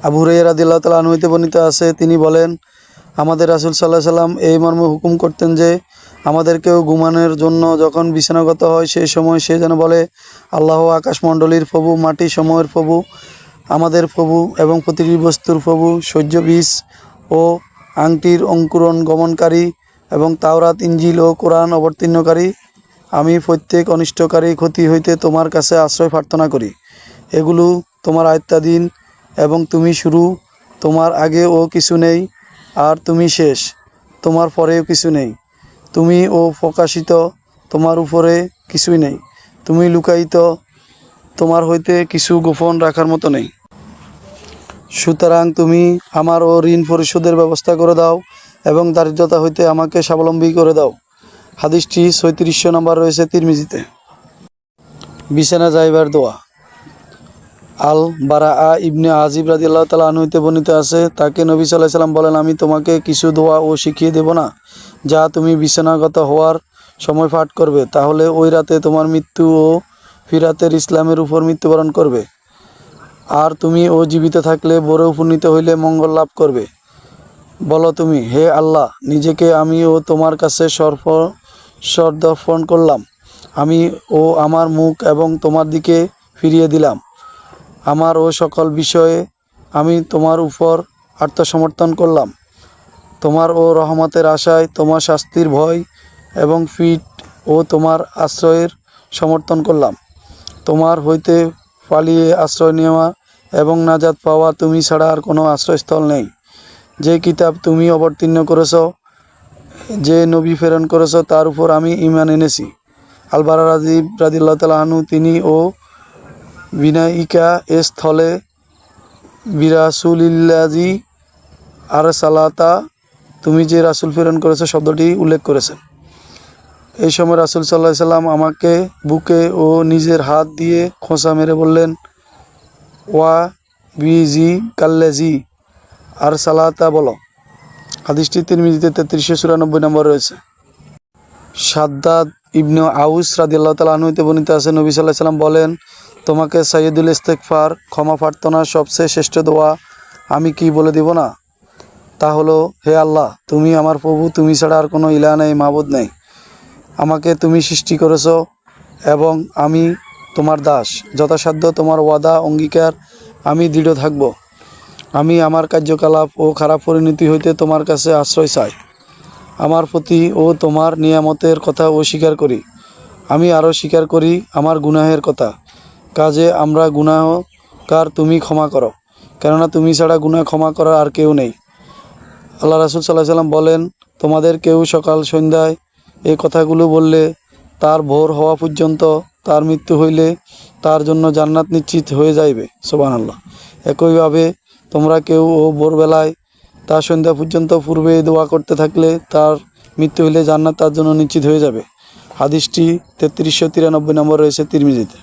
আবু হুরায়রা রাদিয়াল্লাহু তাআলা আনহু হতে বর্ণিত আছে, তিনি বলেন, আমাদের রাসূল সাল্লাল্লাহু আলাইহি সাল্লাম এই মর্মে হুকুম করতেন যে আমাদেরকেও ঘুমানোর জন্য যখন বিছানাগত হয় সেই সময় সে যেন বলে, আল্লাহ আকাশমণ্ডলীর প্রভু, মাটি সময়ের প্রভু, আমাদের প্রভু এবং প্রতিটি বস্তুর প্রভু, সূর্য বীজ ও আংটির অঙ্কুরণ গমনকারী এবং তাওরাত, ইঞ্জিল ও কোরআন অবতীর্ণকারী, আমি প্রত্যেক অনিষ্টকারী ক্ষতি হইতে তোমার কাছে আশ্রয় প্রার্থনা করি। এগুলো তোমার আয়ত্তাধীন এবং তুমি শুরু, তোমার আগেও কিছু নেই, আর তুমি শেষ, তোমার পরেও কিছু নেই। তুমি ও প্রকাশিত, তোমার উপরে কিছুই নেই। তুমি লুকায়িত, তোমার হইতে কিছু গোপন রাখার মতো নেই। সুতরাং তুমি আমার ও ঋণ পরিশোধের ব্যবস্থা করে দাও এবং দারিদ্রতা হইতে আমাকে স্বাবলম্বী করে দাও। হাদিসটি ৩৬০০ নম্বর রয়েছে তিরমিজিতে। বিছানা যাইবার দোয়া। আল বারাআ ইবনে আজিব রাদিয়াল্লাহু তাআলা আনহু হতে বর্ণিত আছে, তাকে নবী সাল্লাল্লাহু আলাইহি সাল্লাম বলেন, আমি তোমাকে কিছু দোয়া ও শিখিয়ে দেব না, যা তুমি বিছানাগত হওয়ার সময় পাঠ করবে, তাহলে ওই রাতে তোমার মৃত্যু ও ফিরাতের ইসলামের উপর মৃত্যুবরণ করবে, আর তুমি ও জীবিত থাকলে বড় উপনীত হইলে মঙ্গল লাভ করবে। বলো তুমি, হে আল্লাহ, নিজেকে আমি ও তোমার কাছে সর্দর্পণ করলাম। আমি ও আমার মুখ এবং তোমার দিকে ফিরিয়ে দিলাম। আমার ও সকল বিষয়ে আমি তোমার উপর আত্মসমর্পণ করলাম। তোমার ও রহমতের আশায়, তোমার শাস্তির ভয় এবং পিঠ ও তোমার আশ্রয়ের সমর্থন করলাম। তোমার হইতে পালিয়ে আশ্রয় নেওয়া এবং নাজাত পাওয়া তুমি ছাড়া আর কোনো আশ্রয়স্থল নেই। যে কিতাব তুমি অবতীর্ণ করেছ, যে নবী প্রেরণ করেছ, তার উপর আমি ঈমান এনেছি। আল বারা রাদিয়াল্লাহু তাআলা আনহু, তিনি ও বিনায়িকা এ স্থলে বিরাসুলিল্লাজি আর সালাতা, তুমি যে রাসূল প্রেরণ করেছো শব্দটি উল্লেখ করেছেন। এই সময় রাসূল সাল্লাল্লাহু আলাইহি সাল্লাম আমাকে বুকে ও নিজের হাত দিয়ে খোঁচা মেরে বললেন, ওয়া বিজি কাল্লেজি আর সালাতা বলো। হাদিসটি তিরমিজিতে ৩৩৯৪ নম্বর রয়েছে। সাদ্দাদ ইবনে আউস রাদিয়াল্লাহু তাআলা আনহু হতে বর্ণিত আছে, নবী সাল্লাল্লাহু আলাইহি সাল্লাম বলেন, তোমাকে সাইয়্যিদুল ইস্তিগফার, ক্ষমা প্রার্থনার সবচেয়ে শ্রেষ্ঠ দোয়া আমি কি বলে দিব না? তা হলো, হে আল্লাহ, তুমি আমার প্রভু, তুমি ছাড়া আর কোনো ইলাহ নেই, মাবুদ নেই। আমাকে তুমি সৃষ্টি করেছ এবং আমি তোমার দাস। যথাসাধ্য তোমার ওয়াদা অঙ্গীকার আমি দৃঢ় থাকব। আমি আমার কার্যকলাপ ও খারাপ পরিণতি হইতে তোমার কাছে আশ্রয় চাই। আমার প্রতি ও তোমার নিয়ামতের কথা অস্বীকার করি। আমি আরও স্বীকার করি আমার গুনাহের কথা। কাজে আমরা গুনাহগার, তুমি ক্ষমা করো, কেননা তুমি ছাড়া গুনাহ ক্ষমা করার আর কেউ নেই। আল্লাহ রাসূল সাল্লাল্লাহু আলাইহি সাল্লাম বলেন, তোমাদের কেউ সকাল সন্ধ্যায় এই কথাগুলো বললে, তার ভোর হওয়া পর্যন্ত, তার মৃত্যু হইলে তার জন্য জান্নাত নিশ্চিত হয়ে যাইবে। সুবহানাল্লাহ। একইভাবে তোমরা কেউ ও ভোরবেলায় তার সন্ধ্যা পর্যন্ত পূর্বে দোয়া করতে থাকলে, তার মৃত্যু হইলে জান্নাত তার জন্য নিশ্চিত হয়ে যাবে। হাদিসটি ৩৩৯৩ নম্বর রয়েছে তিরমিজিতে।